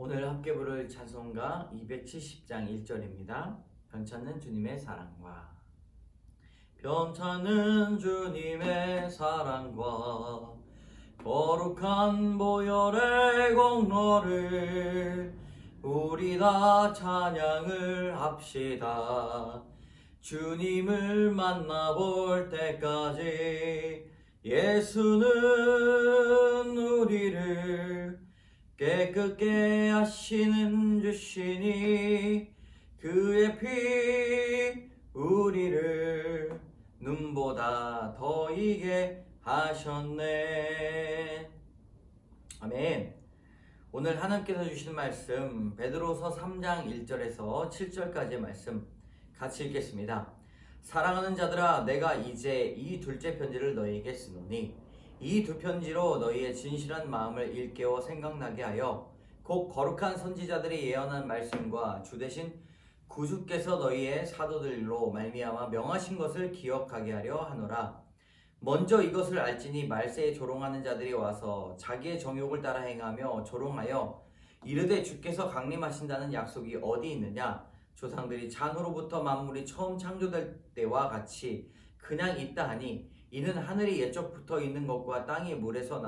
오늘 함께 부를 찬송가 270장 1절입니다. 변찮는 주님의 사랑과 변찮는 주님의 사랑과 거룩한 보혈의 공로를 우리 다 찬양을 합시다. 주님을 만나볼 때까지 예수는 우리를 깨끗게 하시는 주시니 그의 피 우리를 눈보다 더 이게 하셨네. 아멘. 오늘 하나님께서 주신 말씀 베드로서 3장 1절에서 7절까지의 말씀 같이 읽겠습니다. 사랑하는 자들아, 내가 이제 이 둘째 편지를 너희에게 쓰노니 이 두 편지로 너희의 진실한 마음을 일깨워 생각나게 하여 곧 거룩한 선지자들이 예언한 말씀과 주 대신 구주께서 너희의 사도들로 말미암아 명하신 것을 기억하게 하려 하노라. 먼저 이것을 알지니 말세에 조롱하는 자들이 와서 자기의 정욕을 따라 행하며 조롱하여 이르되 주께서 강림하신다는 약속이 어디 있느냐? 조상들이 잔으로부터 만물이 처음 창조될 때와 같이 그냥 있다 하니 이는 하늘이 옛적부터 있는 것과 땅이 물에서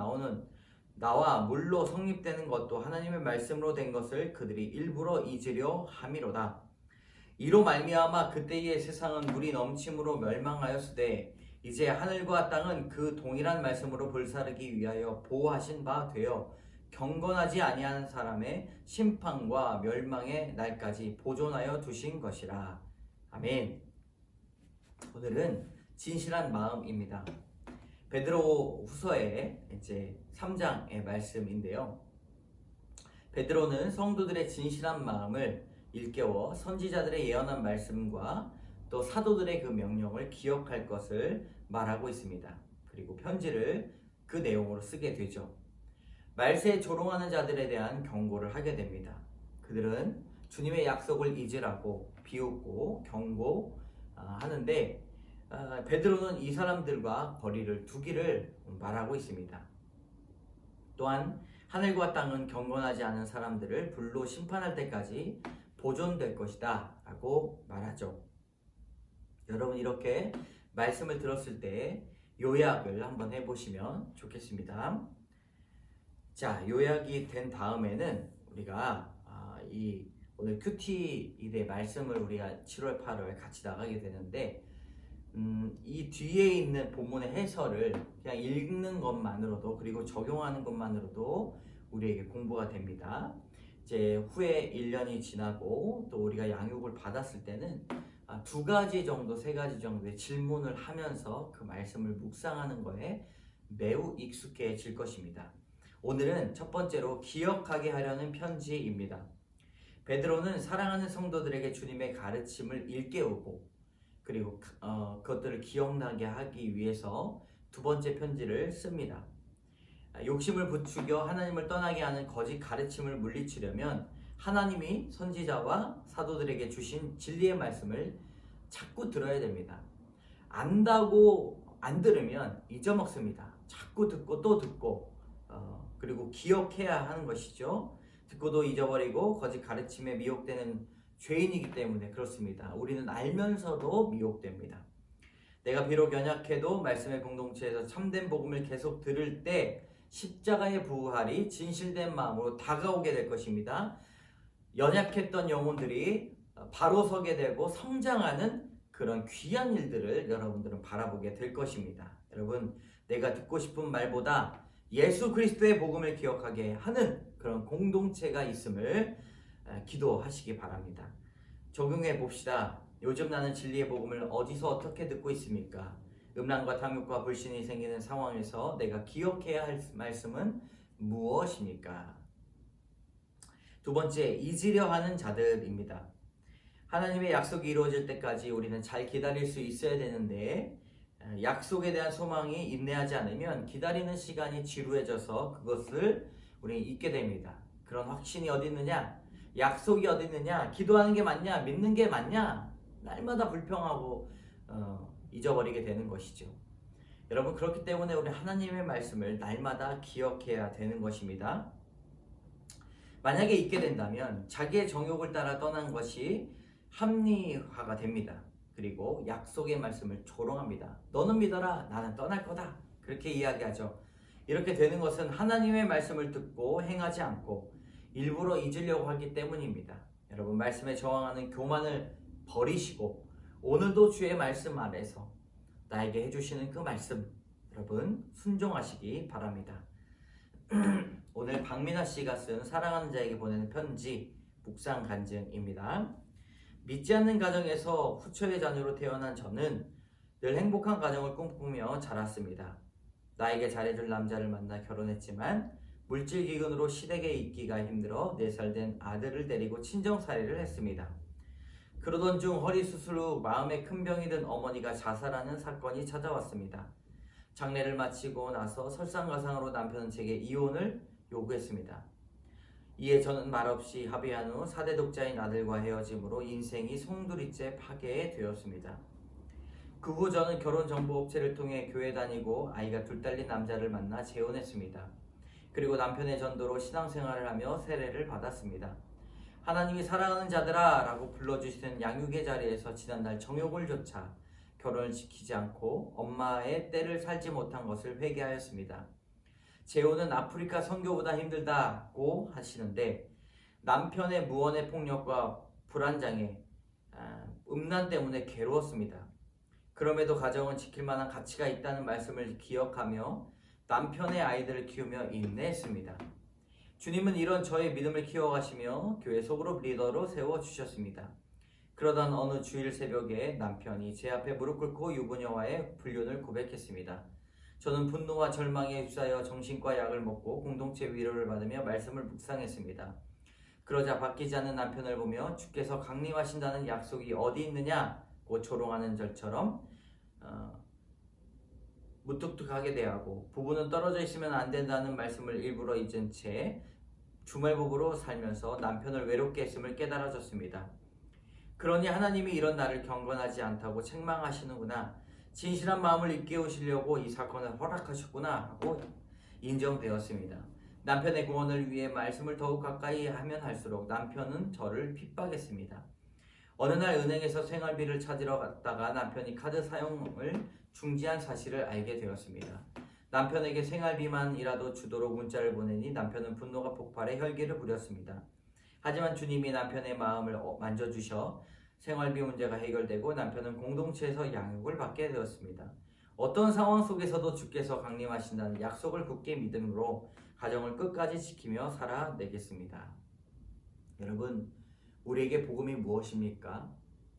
나와 물로 성립되는 것도 하나님의 말씀으로 된 것을 그들이 일부러 잊으려 함이로다. 이로 말미암아 그때의 세상은 물이 넘침으로 멸망하였으되 이제 하늘과 땅은 그 동일한 말씀으로 불사르기 위하여 보호하신 바 되어 경건하지 아니하는 사람의 심판과 멸망의 날까지 보존하여 두신 것이라. 아멘. 오늘은 진실한 마음입니다. 베드로 후서의 이제 3장의 말씀인데요. 베드로는 성도들의 진실한 마음을 일깨워 선지자들의 예언한 말씀과 또 사도들의 그 명령을 기억할 것을 말하고 있습니다. 그리고 편지를 그 내용으로 쓰게 되죠. 말세에 조롱하는 자들에 대한 경고를 하게 됩니다. 그들은 주님의 약속을 잊으라고 비웃고 경고하는데 베드로는 이 사람들과 거리를 두기를 말하고 있습니다. 또한 하늘과 땅은 경건하지 않은 사람들을 불로 심판할 때까지 보존될 것이다 라고 말하죠. 여러분, 이렇게 말씀을 들었을 때 요약을 한번 해보시면 좋겠습니다. 자, 요약이 된 다음에는 우리가 오늘 큐티 일의 말씀을 우리가 7월 8월 같이 나가게 되는데 이 뒤에 있는 본문의 해설을 그냥 읽는 것만으로도 그리고 적용하는 것만으로도 우리에게 공부가 됩니다. 이제 후에 1년이 지나고 또 우리가 양육을 받았을 때는 두 가지 정도, 세 가지 정도의 질문을 하면서 그 말씀을 묵상하는 거에 매우 익숙해질 것입니다. 오늘은 첫 번째로 기억하게 하려는 편지입니다. 베드로는 사랑하는 성도들에게 주님의 가르침을 일깨우고 그리고 그것들을 기억나게 하기 위해서 두 번째 편지를 씁니다. 욕심을 부추겨 하나님을 떠나게 하는 거짓 가르침을 물리치려면 하나님이 선지자와 사도들에게 주신 진리의 말씀을 자꾸 들어야 됩니다. 안다고 안 들으면 잊어먹습니다. 자꾸 듣고 또 듣고 그리고 기억해야 하는 것이죠. 듣고도 잊어버리고 거짓 가르침에 미혹되는 죄인이기 때문에 그렇습니다. 우리는 알면서도 미혹됩니다. 내가 비록 연약해도 말씀의 공동체에서 참된 복음을 계속 들을 때 십자가의 부활이 진실된 마음으로 다가오게 될 것입니다. 연약했던 영혼들이 바로 서게 되고 성장하는 그런 귀한 일들을 여러분들은 바라보게 될 것입니다. 여러분, 내가 듣고 싶은 말보다 예수 그리스도의 복음을 기억하게 하는 그런 공동체가 있음을 기도하시기 바랍니다. 적용해 봅시다. 요즘 나는 진리의 복음을 어디서 어떻게 듣고 있습니까? 음란과 탐욕과 불신이 생기는 상황에서 내가 기억해야 할 말씀은 무엇입니까? 두 번째, 잊으려 하는 자들입니다. 하나님의 약속이 이루어질 때까지 우리는 잘 기다릴 수 있어야 되는데 약속에 대한 소망이 인내하지 않으면 기다리는 시간이 지루해져서 그것을 우리는 잊게 됩니다. 그런 확신이 어디 있느냐? 약속이 어디 있느냐? 기도하는 게 맞냐? 믿는 게 맞냐? 날마다 불평하고 잊어버리게 되는 것이죠. 여러분, 그렇기 때문에 우리 하나님의 말씀을 날마다 기억해야 되는 것입니다. 만약에 있게 된다면 자기의 정욕을 따라 떠난 것이 합리화가 됩니다. 그리고 약속의 말씀을 조롱합니다. 너는 믿어라, 나는 떠날 거다. 그렇게 이야기하죠. 이렇게 되는 것은 하나님의 말씀을 듣고 행하지 않고 일부러 잊으려고 하기 때문입니다. 여러분, 말씀에 저항하는 교만을 버리시고 오늘도 주의 말씀 안에서 나에게 해주시는 그 말씀, 여러분 순종하시기 바랍니다. 오늘 박민아 씨가 쓴 사랑하는 자에게 보내는 편지 묵상 간증입니다. 믿지 않는 가정에서 후처의 자녀로 태어난 저는 늘 행복한 가정을 꿈꾸며 자랐습니다. 나에게 잘해줄 남자를 만나 결혼했지만 물질 기근으로 시댁에 있기가 힘들어 4살 된 아들을 데리고 친정살이를 했습니다. 그러던 중 허리 수술 후 마음에 큰 병이 든 어머니가 자살하는 사건이 찾아왔습니다. 장례를 마치고 나서 설상가상으로 남편은 제게 이혼을 요구했습니다. 이에 저는 말없이 합의한 후 4대 독자인 아들과 헤어짐으로 인생이 송두리째 파괴되었습니다. 그 후 저는 결혼정보업체를 통해 교회 다니고 아이가 둘 딸린 남자를 만나 재혼했습니다. 그리고 남편의 전도로 신앙생활을 하며 세례를 받았습니다. 하나님이 사랑하는 자들아 라고 불러주시는 양육의 자리에서 지난날 정욕을 좇아 결혼을 지키지 않고 엄마의 때를 살지 못한 것을 회개하였습니다. 재혼은 아프리카 선교보다 힘들다고 하시는데 남편의 무언의 폭력과 불안장애, 음란 때문에 괴로웠습니다. 그럼에도 가정은 지킬 만한 가치가 있다는 말씀을 기억하며 남편의 아이들을 키우며 인내했습니다. 주님은 이런 저의 믿음을 키워가시며 교회 소그룹 리더로 세워주셨습니다. 그러던 어느 주일 새벽에 남편이 제 앞에 무릎 꿇고 유부녀와의 불륜을 고백했습니다. 저는 분노와 절망에 휩싸여 정신과 약을 먹고 공동체 위로를 받으며 말씀을 묵상했습니다. 그러자 바뀌지 않는 남편을 보며 주께서 강림하신다는 약속이 어디 있느냐고 조롱하는 절처럼 무뚝뚝하게 대하고 부부는 떨어져 있으면 안 된다는 말씀을 일부러 잊은 채 주말복으로 살면서 남편을 외롭게 했음을 깨달아졌습니다. 그러니 하나님이 이런 나를 경건하지 않다고 책망하시는구나, 진실한 마음을 일깨우시려고 이 사건을 허락하셨구나 하고 인정되었습니다. 남편의 구원을 위해 말씀을 더욱 가까이 하면 할수록 남편은 저를 핍박했습니다. 어느 날 은행에서 생활비를 찾으러 갔다가 남편이 카드 사용을 중지한 사실을 알게 되었습니다. 남편에게 생활비만이라도 주도록 문자를 보내니 남편은 분노가 폭발해 혈기를 부렸습니다. 하지만 주님이 남편의 마음을 만져주셔 생활비 문제가 해결되고 남편은 공동체에서 양육을 받게 되었습니다. 어떤 상황 속에서도 주께서 강림하신다는 약속을 굳게 믿음으로 가정을 끝까지 지키며 살아내겠습니다. 여러분, 우리에게 복음이 무엇입니까?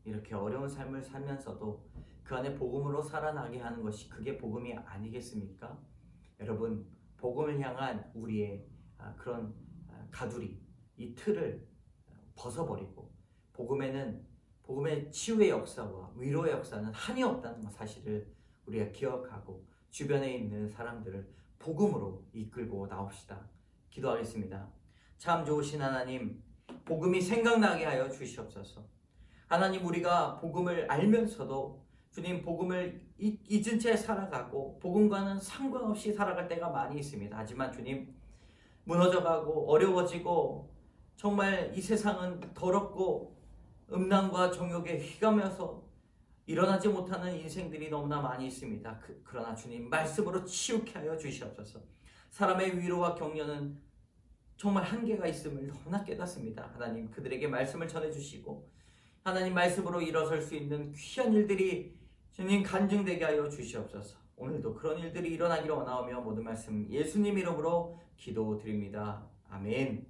이렇게 어려운 삶을 살면서도 그 안에 복음으로 살아나게 하는 것이 그게 복음이 아니겠습니까? 여러분, 복음을 향한 우리의 그런 가두리, 이 틀을 벗어버리고 복음의 치유의 역사와 위로의 역사는 한이 없다는 사실을 우리가 기억하고 주변에 있는 사람들을 복음으로 이끌고 나옵시다. 기도하겠습니다. 참 좋으신 하나님, 복음이 생각나게 하여 주시옵소서. 하나님, 우리가 복음을 알면서도 주님 복음을 잊은 채 살아가고 복음과는 상관없이 살아갈 때가 많이 있습니다. 하지만 주님, 무너져가고 어려워지고 정말 이 세상은 더럽고 음란과 정욕에 휘감면서 일어나지 못하는 인생들이 너무나 많이 있습니다. 그러나 주님, 말씀으로 치유케 하여 주시옵소서. 사람의 위로와 격려는 정말 한계가 있음을 너무나 깨닫습니다. 하나님, 그들에게 말씀을 전해주시고 하나님 말씀으로 일어설 수 있는 귀한 일들이 주님 간증되게 하여 주시옵소서. 오늘도 그런 일들이 일어나기를 원하오며 모든 말씀 예수님 이름으로 기도드립니다. 아멘.